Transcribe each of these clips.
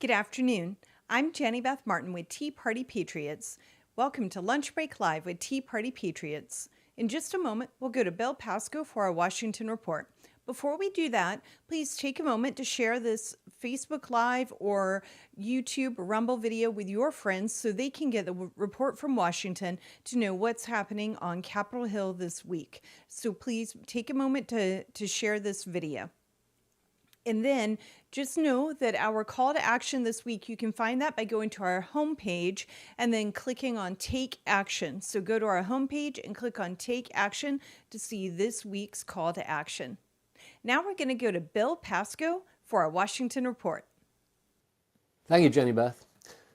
Good afternoon. I'm Jenny Beth Martin with Tea Party Patriots. Welcome to Lunch Break Live with Tea Party Patriots. In just a moment, we'll go to Bill Pasco for our Washington report. Before we do that, please take a moment to share this Facebook Live or YouTube or Rumble video with your friends so they can get the report from Washington to know what's happening on Capitol Hill this week. So please take a moment to share this video. And then just know that our call to action this week, you can find that by going to our homepage and then clicking on Take Action. So go to our homepage and click on Take Action to see this week's call to action. Now we're going to go to Bill Pasco for our Washington report. Thank you, Jenny Beth.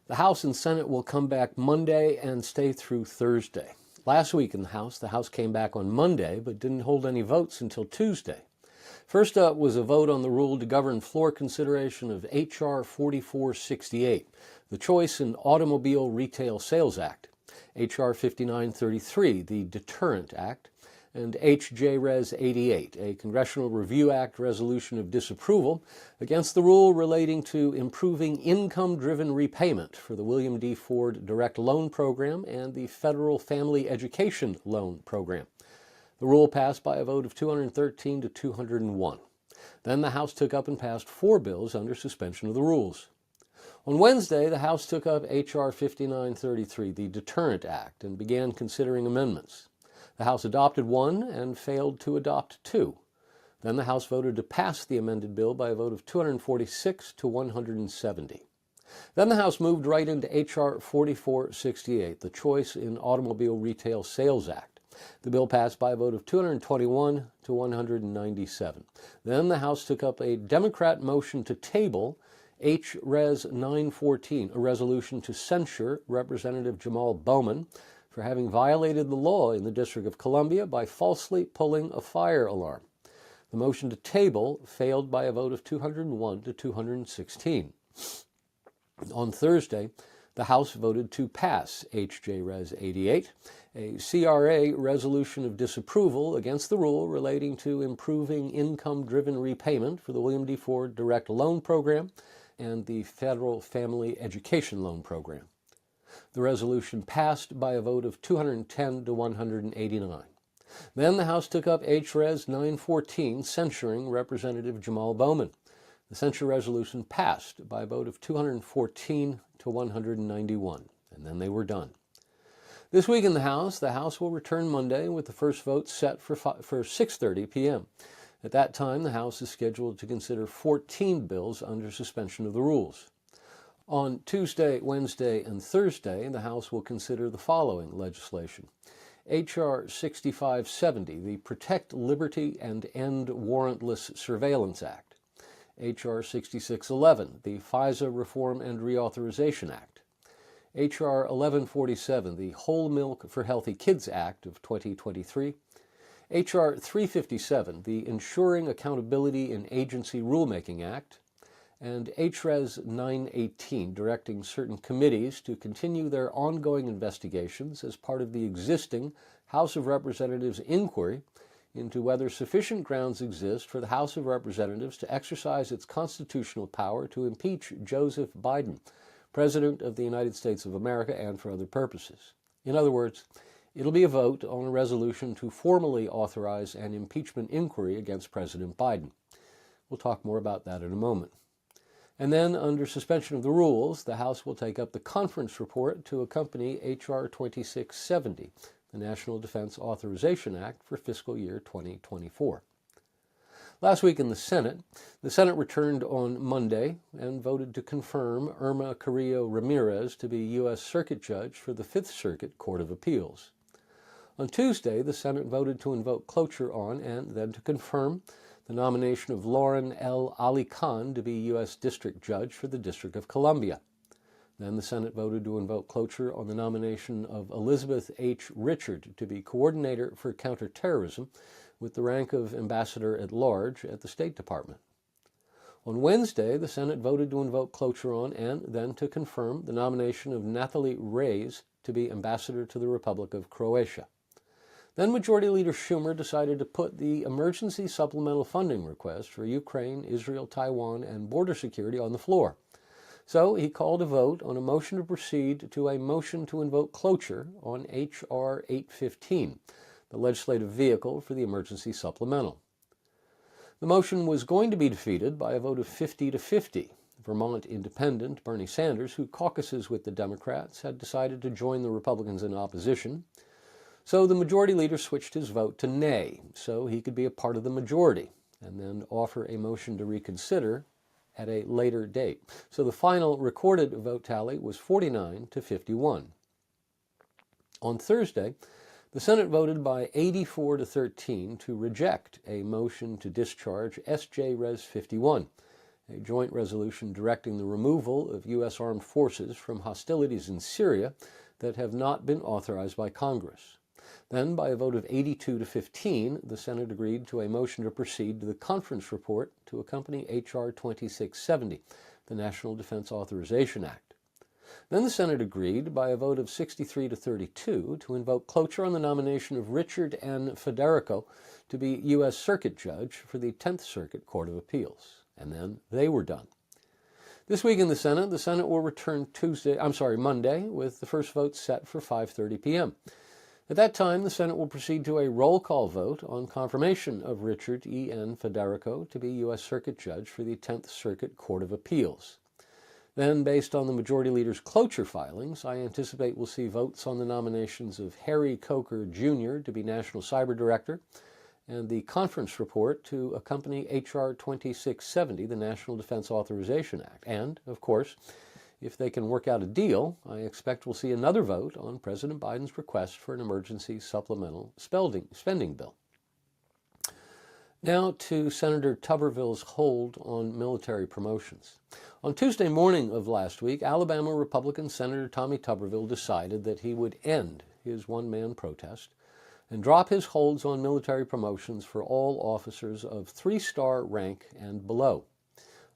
The House and Senate will come back Monday and stay through Thursday. Last week in the House came back on Monday but didn't hold any votes until Tuesday. First up was a vote on the rule to govern floor consideration of H.R. 4468, the Choice in Automobile Retail Sales Act, H.R. 5933, the Deterrent Act, and H.J. Res. 88, a Congressional Review Act resolution of disapproval against the rule relating to improving income-driven repayment for the William D. Ford Direct Loan Program and the Federal Family Education Loan Program. The rule passed by a vote of 213 to 201. Then the House took up and passed 4 bills under suspension of the rules. On Wednesday, the House took up H.R. 5933, the Deterrent Act, and began considering amendments. The House adopted 1 and failed to adopt 2. Then the House voted to pass the amended bill by a vote of 246 to 170. Then the House moved right into H.R. 4468, the Choice in Automobile Retail Sales Act. The bill passed by a vote of 221 to 197. Then the House took up a Democrat motion to table H. Res. 914, a resolution to censure Representative Jamal Bowman for having violated the law in the District of Columbia by falsely pulling a fire alarm. The motion to table failed by a vote of 201 to 216. On Thursday, the House voted to pass H.J. Res. 88, a CRA resolution of disapproval against the rule relating to improving income-driven repayment for the William D. Ford Direct Loan Program and the Federal Family Education Loan Program. The resolution passed by a vote of 210 to 189. Then the House took up H. Res. 914, censuring Representative Jamal Bowman. The censure resolution passed by a vote of 214 to 191, and then they were done. This week in the House will return Monday with the first vote set for 6:30 p.m. At that time, the House is scheduled to consider 14 bills under suspension of the rules. On Tuesday, Wednesday, and Thursday, the House will consider the following legislation: H.R. 6570, the Protect Liberty and End Warrantless Surveillance Act; H.R. 6611, the FISA Reform and Reauthorization Act; H.R. 1147, the Whole Milk for Healthy Kids Act of 2023; H.R. 357, the Ensuring Accountability in Agency Rulemaking Act; and H.Res. 918, directing certain committees to continue their ongoing investigations as part of the existing House of Representatives inquiry into whether sufficient grounds exist for the House of Representatives to exercise its constitutional power to impeach Joseph Biden, President of the United States of America, and for other purposes. In other words, it'll be a vote on a resolution to formally authorize an impeachment inquiry against President Biden. We'll talk more about that in a moment. And then, under suspension of the rules, the House will take up the conference report to accompany H.R. 2670, the National Defense Authorization Act for fiscal year 2024. Last week in the Senate returned on Monday and voted to confirm Irma Carrillo Ramirez to be U.S. Circuit Judge for the Fifth Circuit Court of Appeals. On Tuesday, the Senate voted to invoke cloture on and then to confirm the nomination of Lauren L. Ali Khan to be U.S. District Judge for the District of Columbia. Then the Senate voted to invoke cloture on the nomination of Elizabeth H. Richard to be Coordinator for Counterterrorism with the rank of Ambassador at Large at the State Department. On Wednesday, the Senate voted to invoke cloture on and then to confirm the nomination of Nathalie Reyes to be Ambassador to the Republic of Croatia. Then Majority Leader Schumer decided to put the emergency supplemental funding request for Ukraine, Israel, Taiwan, and border security on the floor. So he called a vote on a motion to proceed to a motion to invoke cloture on H.R. 815, the legislative vehicle for the emergency supplemental. The motion was going to be defeated by a vote of 50 to 50. Vermont independent Bernie Sanders, who caucuses with the Democrats, had decided to join the Republicans in opposition. So the majority leader switched his vote to nay, so he could be a part of the majority and then offer a motion to reconsider at a later date. So the final recorded vote tally was 49 to 51. On Thursday, the Senate voted by 84 to 13 to reject a motion to discharge S.J. Res. 51, a joint resolution directing the removal of U.S. armed forces from hostilities in Syria that have not been authorized by Congress. Then, by a vote of 82 to 15, the Senate agreed to a motion to proceed to the conference report to accompany H.R. 2670, the National Defense Authorization Act. Then the Senate agreed, by a vote of 63 to 32, to invoke cloture on the nomination of Richard N. Federico to be U.S. Circuit Judge for the 10th Circuit Court of Appeals. And then they were done. This week in the Senate will return Monday, with the first vote set for 5:30 p.m. At that time, the Senate will proceed to a roll call vote on confirmation of Richard E. N. Federico to be U.S. Circuit Judge for the 10th Circuit Court of Appeals. Then, based on the Majority Leader's cloture filings, I anticipate we'll see votes on the nominations of Harry Coker, Jr. to be National Cyber Director, and the conference report to accompany H.R. 2670, the National Defense Authorization Act. And, of course, if they can work out a deal, I expect we'll see another vote on President Biden's request for an emergency supplemental spending bill. Now to Senator Tuberville's hold on military promotions. On Tuesday morning of last week, Alabama Republican Senator Tommy Tuberville decided that he would end his one-man protest and drop his holds on military promotions for all officers of 3-star rank and below.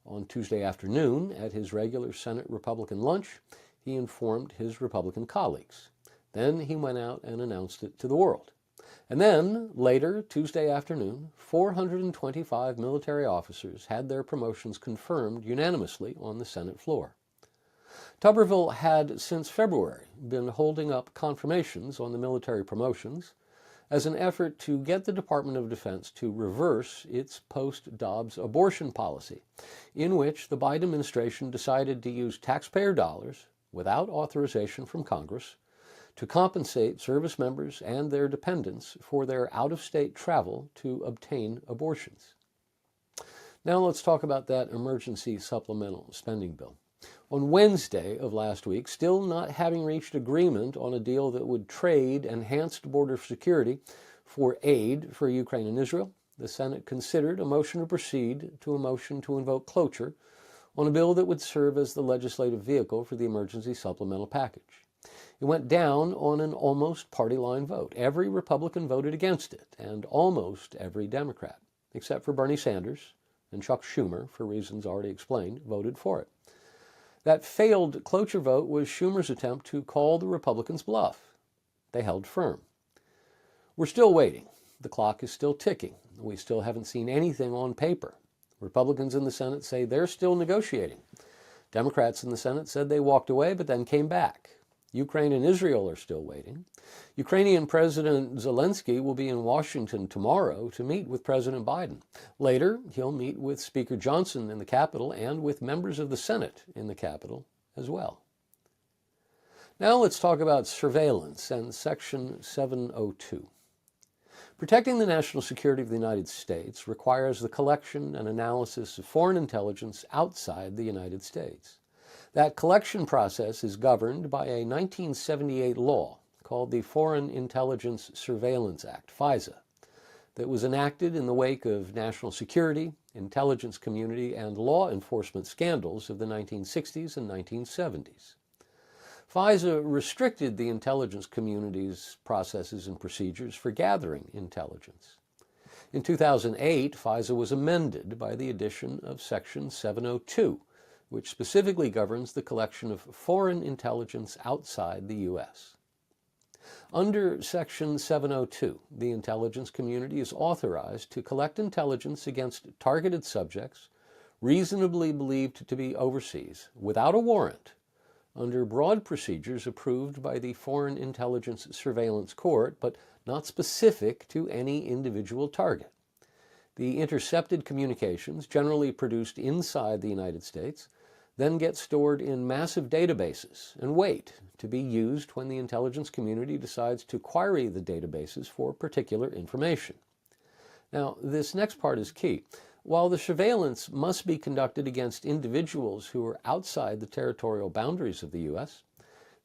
On Tuesday afternoon, at his regular Senate Republican lunch, he informed his Republican colleagues. Then he went out and announced it to the world. And then, later, Tuesday afternoon, 425 military officers had their promotions confirmed unanimously on the Senate floor. Tuberville had, since February, been holding up confirmations on the military promotions as an effort to get the Department of Defense to reverse its post-Dobbs abortion policy, in which the Biden administration decided to use taxpayer dollars, without authorization from Congress, to compensate service members and their dependents for their out-of-state travel to obtain abortions. Now let's talk about that emergency supplemental spending bill. On Wednesday of last week, still not having reached agreement on a deal that would trade enhanced border security for aid for Ukraine and Israel, the Senate considered a motion to proceed to a motion to invoke cloture on a bill that would serve as the legislative vehicle for the emergency supplemental package. It went down on an almost party line vote. Every Republican voted against it, and almost every Democrat, except for Bernie Sanders and Chuck Schumer, for reasons already explained, voted for it. That failed cloture vote was Schumer's attempt to call the Republicans' bluff. They held firm. We're still waiting. The clock is still ticking. We still haven't seen anything on paper. Republicans in the Senate say they're still negotiating. Democrats in the Senate said they walked away but then came back. Ukraine and Israel are still waiting. Ukrainian President Zelensky will be in Washington tomorrow to meet with President Biden. Later, he'll meet with Speaker Johnson in the Capitol and with members of the Senate in the Capitol as well. Now let's talk about surveillance and Section 702. Protecting the national security of the United States requires the collection and analysis of foreign intelligence outside the United States. That collection process is governed by a 1978 law called the Foreign Intelligence Surveillance Act, FISA, that was enacted in the wake of national security, intelligence community, and law enforcement scandals of the 1960s and 1970s. FISA restricted the intelligence community's processes and procedures for gathering intelligence. In 2008, FISA was amended by the addition of Section 702, which specifically governs the collection of foreign intelligence outside the U.S. Under Section 702, the intelligence community is authorized to collect intelligence against targeted subjects, reasonably believed to be overseas without a warrant under broad procedures approved by the Foreign Intelligence Surveillance Court, but not specific to any individual target. The intercepted communications, generally produced inside the United States, then get stored in massive databases and wait to be used when the intelligence community decides to query the databases for particular information. Now, this next part is key. While the surveillance must be conducted against individuals who are outside the territorial boundaries of the U.S.,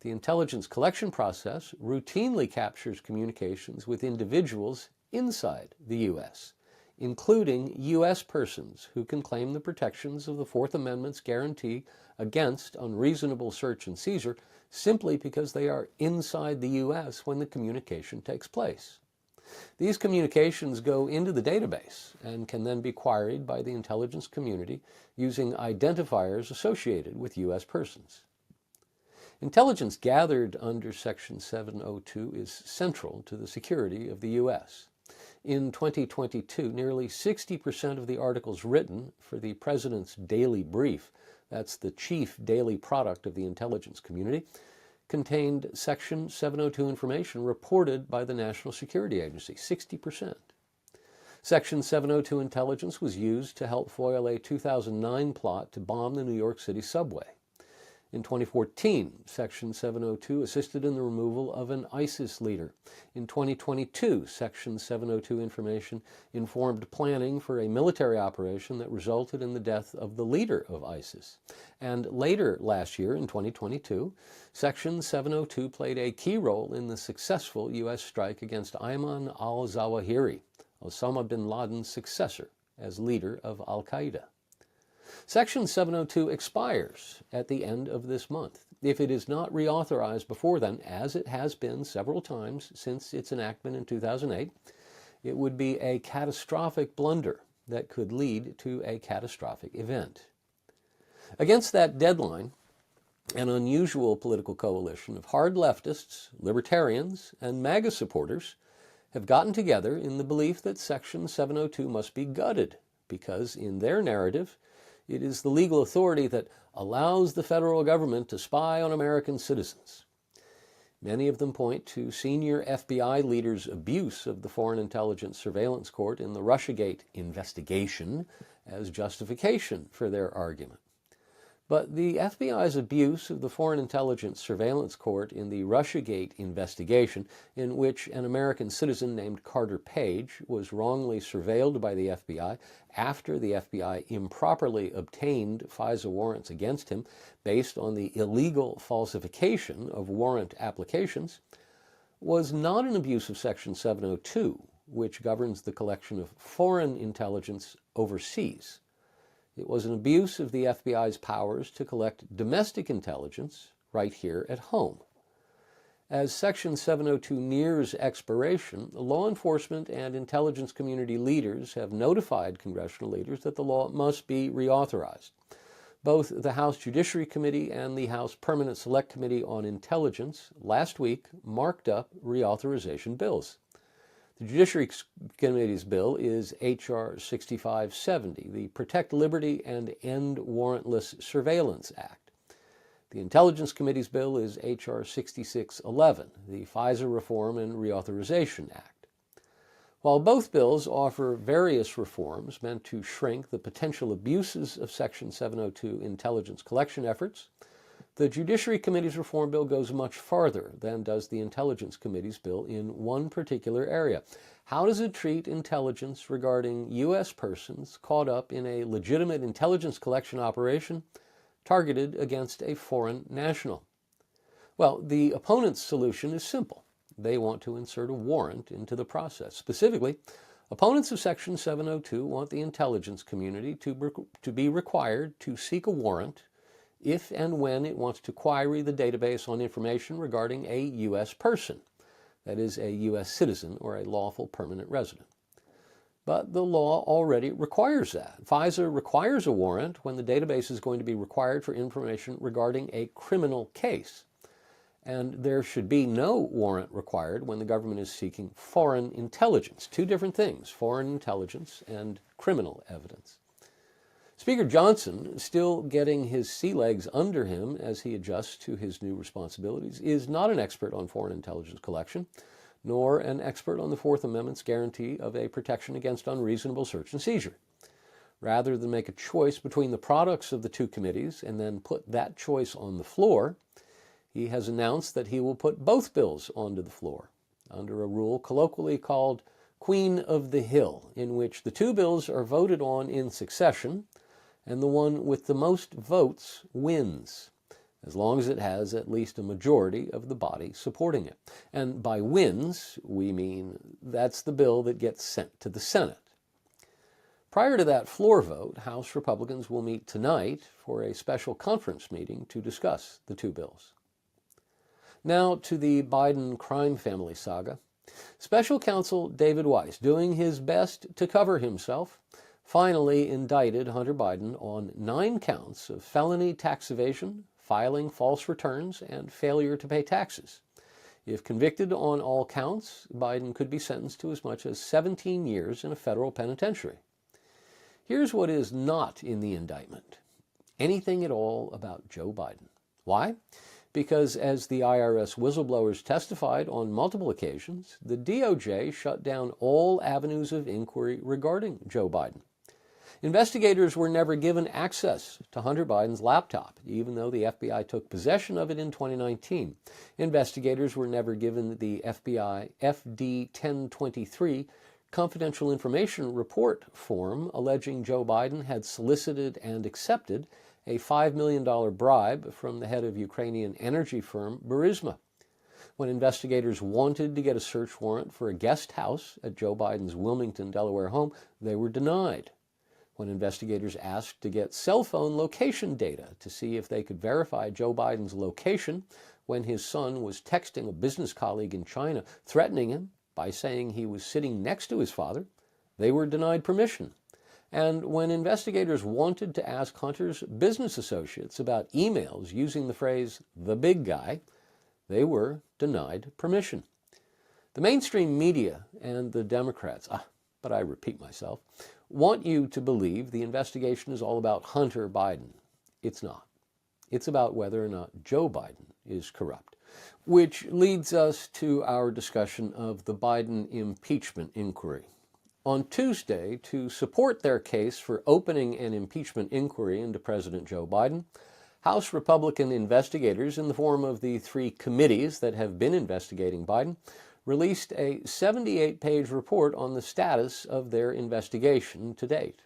the intelligence collection process routinely captures communications with individuals inside the U.S., including U.S. persons who can claim the protections of the Fourth Amendment's guarantee against unreasonable search and seizure simply because they are inside the U.S. when the communication takes place. These communications go into the database and can then be queried by the intelligence community using identifiers associated with U.S. persons. Intelligence gathered under Section 702 is central to the security of the U.S. In 2022, nearly 60% of the articles written for the President's Daily Brief, that's the chief daily product of the intelligence community, contained Section 702 information reported by the National Security Agency, 60%. Section 702 intelligence was used to help foil a 2009 plot to bomb the New York City subway. In 2014, Section 702 assisted in the removal of an ISIS leader. In 2022, Section 702 information informed planning for a military operation that resulted in the death of the leader of ISIS. And later last year, in 2022, Section 702 played a key role in the successful U.S. strike against Ayman al-Zawahiri, Osama bin Laden's successor as leader of al-Qaeda. Section 702 expires at the end of this month. If it is not reauthorized before then, as it has been several times since its enactment in 2008, it would be a catastrophic blunder that could lead to a catastrophic event. Against that deadline, an unusual political coalition of hard leftists, libertarians, and MAGA supporters have gotten together in the belief that Section 702 must be gutted because, in their narrative, it is the legal authority that allows the federal government to spy on American citizens. Many of them point to senior FBI leaders' abuse of the Foreign Intelligence Surveillance Court in the Russiagate investigation as justification for their argument. But the FBI's abuse of the Foreign Intelligence Surveillance Court in the Russiagate investigation, in which an American citizen named Carter Page was wrongly surveilled by the FBI after the FBI improperly obtained FISA warrants against him based on the illegal falsification of warrant applications, was not an abuse of Section 702, which governs the collection of foreign intelligence overseas. It was an abuse of the FBI's powers to collect domestic intelligence right here at home. As Section 702 nears expiration, law enforcement and intelligence community leaders have notified congressional leaders that the law must be reauthorized. Both the House Judiciary Committee and the House Permanent Select Committee on Intelligence last week marked up reauthorization bills. The Judiciary Committee's bill is H.R. 6570, the Protect Liberty and End Warrantless Surveillance Act. The Intelligence Committee's bill is H.R. 6611, the FISA Reform and Reauthorization Act. While both bills offer various reforms meant to shrink the potential abuses of Section 702 intelligence collection efforts, the Judiciary Committee's reform bill goes much farther than does the Intelligence Committee's bill in one particular area. How does it treat intelligence regarding U.S. persons caught up in a legitimate intelligence collection operation targeted against a foreign national? Well, the opponent's solution is simple. They want to insert a warrant into the process. Specifically, opponents of Section 702 want the intelligence community to be required to seek a warrant if and when it wants to query the database on information regarding a U.S. person, that is, a U.S. citizen or a lawful permanent resident. But the law already requires that. FISA requires a warrant when the database is going to be required for information regarding a criminal case. And there should be no warrant required when the government is seeking foreign intelligence. Two different things, foreign intelligence and criminal evidence. Speaker Johnson, still getting his sea legs under him as he adjusts to his new responsibilities, is not an expert on foreign intelligence collection, nor an expert on the Fourth Amendment's guarantee of a protection against unreasonable search and seizure. Rather than make a choice between the products of the two committees and then put that choice on the floor, he has announced that he will put both bills onto the floor under a rule colloquially called Queen of the Hill, in which the two bills are voted on in succession and the one with the most votes wins, as long as it has at least a majority of the body supporting it. And by wins, we mean that's the bill that gets sent to the Senate. Prior to that floor vote, House Republicans will meet tonight for a special conference meeting to discuss the two bills. Now to the Biden crime family saga. Special counsel David Weiss, doing his best to cover himself, finally indicted Hunter Biden on 9 counts of felony tax evasion, filing false returns, and failure to pay taxes. If convicted on all counts, Biden could be sentenced to as much as 17 years in a federal penitentiary. Here's what is not in the indictment: anything at all about Joe Biden. Why? Because as the IRS whistleblowers testified on multiple occasions, the DOJ shut down all avenues of inquiry regarding Joe Biden. Investigators were never given access to Hunter Biden's laptop, even though the FBI took possession of it in 2019. Investigators were never given the FBI FD 1023 confidential information report form alleging Joe Biden had solicited and accepted a $5 million bribe from the head of Ukrainian energy firm Burisma. When investigators wanted to get a search warrant for a guest house at Joe Biden's Wilmington, Delaware home, they were denied. When investigators asked to get cell phone location data to see if they could verify Joe Biden's location when his son was texting a business colleague in China, threatening him by saying he was sitting next to his father, they were denied permission. And when investigators wanted to ask Hunter's business associates about emails using the phrase, "the big guy," they were denied permission. The mainstream media and the Democrats, but I repeat myself, want you to believe the investigation is all about Hunter Biden. It's not. It's about whether or not Joe Biden is corrupt. Which leads us to our discussion of the Biden impeachment inquiry. On Tuesday, to support their case for opening an impeachment inquiry into President Joe Biden, House Republican investigators, in the form of the 3 committees that have been investigating Biden, released a 78-page report on the status of their investigation to date.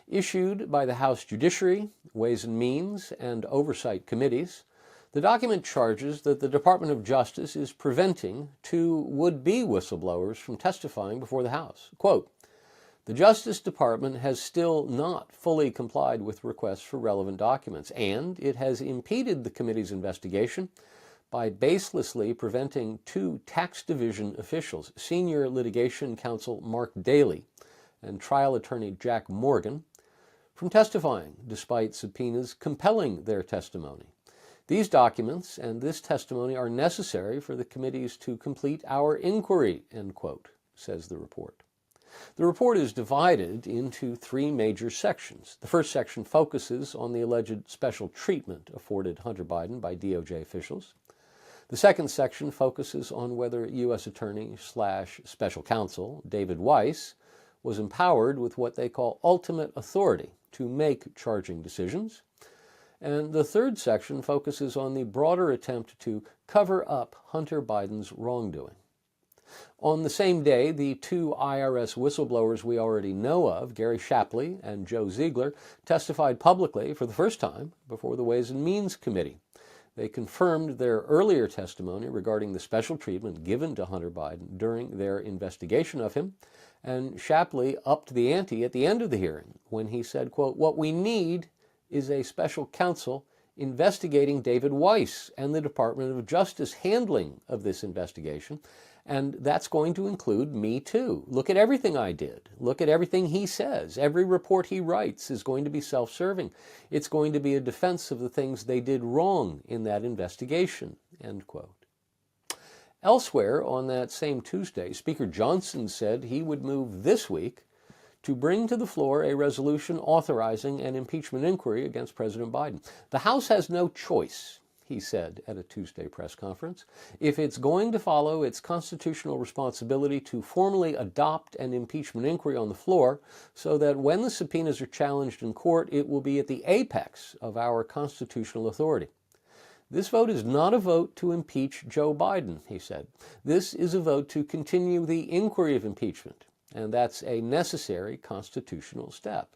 Issued by the House Judiciary, Ways and Means, and Oversight Committees, the document charges that the Department of Justice is preventing 2 would-be whistleblowers from testifying before the House. Quote, "The Justice Department has still not fully complied with requests for relevant documents, and it has impeded the committee's investigation by baselessly preventing 2 tax division officials, senior litigation counsel Mark Daly and trial attorney Jack Morgan, from testifying despite subpoenas compelling their testimony. These documents and this testimony are necessary for the committees to complete our inquiry," end quote, says the report. The report is divided into 3 major sections. The first section focuses on the alleged special treatment afforded Hunter Biden by DOJ officials. The second section focuses on whether U.S. Attorney/Special Counsel David Weiss was empowered with what they call ultimate authority to make charging decisions. And the third section focuses on the broader attempt to cover up Hunter Biden's wrongdoing. On the same day, the 2 IRS whistleblowers we already know of, Gary Shapley and Joe Ziegler, testified publicly for the first time before the Ways and Means Committee. They confirmed their earlier testimony regarding the special treatment given to Hunter Biden during their investigation of him, and Shapley upped the ante at the end of the hearing when he said, quote, "What we need is a special counsel investigating David Weiss and the Department of Justice handling of this investigation, and that's going to include me too. Look at everything I did. Look at everything he says. Every report he writes is going to be self-serving. It's going to be a defense of the things they did wrong in that investigation," end quote. Elsewhere, on that same Tuesday, Speaker Johnson said he would move this week to bring to the floor a resolution authorizing an impeachment inquiry against President Biden. The House has no choice, he said at a Tuesday press conference, if it's going to follow its constitutional responsibility to formally adopt an impeachment inquiry on the floor so that when the subpoenas are challenged in court, it will be at the apex of our constitutional authority. This vote is not a vote to impeach Joe Biden, he said. This is a vote to continue the inquiry of impeachment, and that's a necessary constitutional step.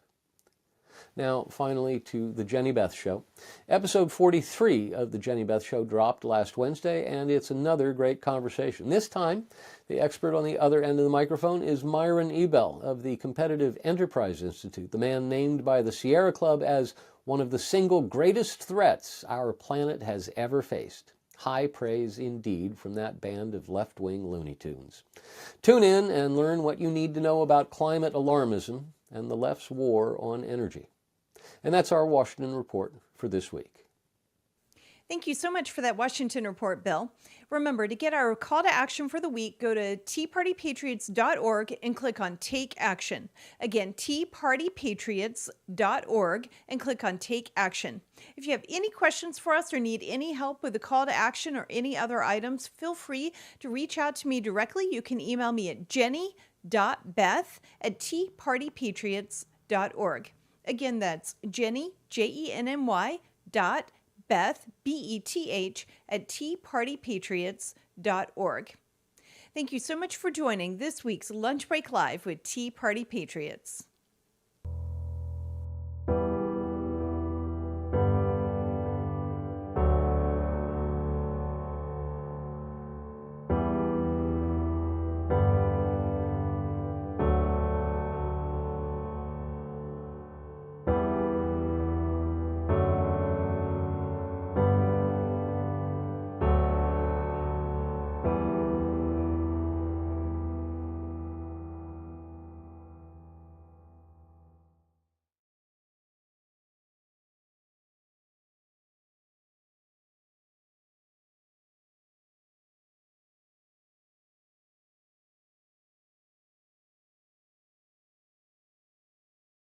Now, finally, to the Jenny Beth Show. Episode 43 of the Jenny Beth Show dropped last Wednesday, and it's another great conversation. This time, the expert on the other end of the microphone is Myron Ebell of the Competitive Enterprise Institute, the man named by the Sierra Club as one of the single greatest threats our planet has ever faced. High praise indeed from that band of left-wing Looney Tunes. Tune in and learn what you need to know about climate alarmism and the left's war on energy. And that's our Washington Report for this week. Thank you so much for that Washington Report, Bill. Remember, to get our call to action for the week, go to teapartypatriots.org and click on Take Action. Again, teapartypatriots.org and click on Take Action. If you have any questions for us or need any help with the call to action or any other items, feel free to reach out to me directly. You can email me at jenny.beth@teapartypatriots.org. Again, that's Jenny, Jenny, Beth, Beth, @teapartypatriots.org. Thank you so much for joining this week's Lunch Break Live with Tea Party Patriots.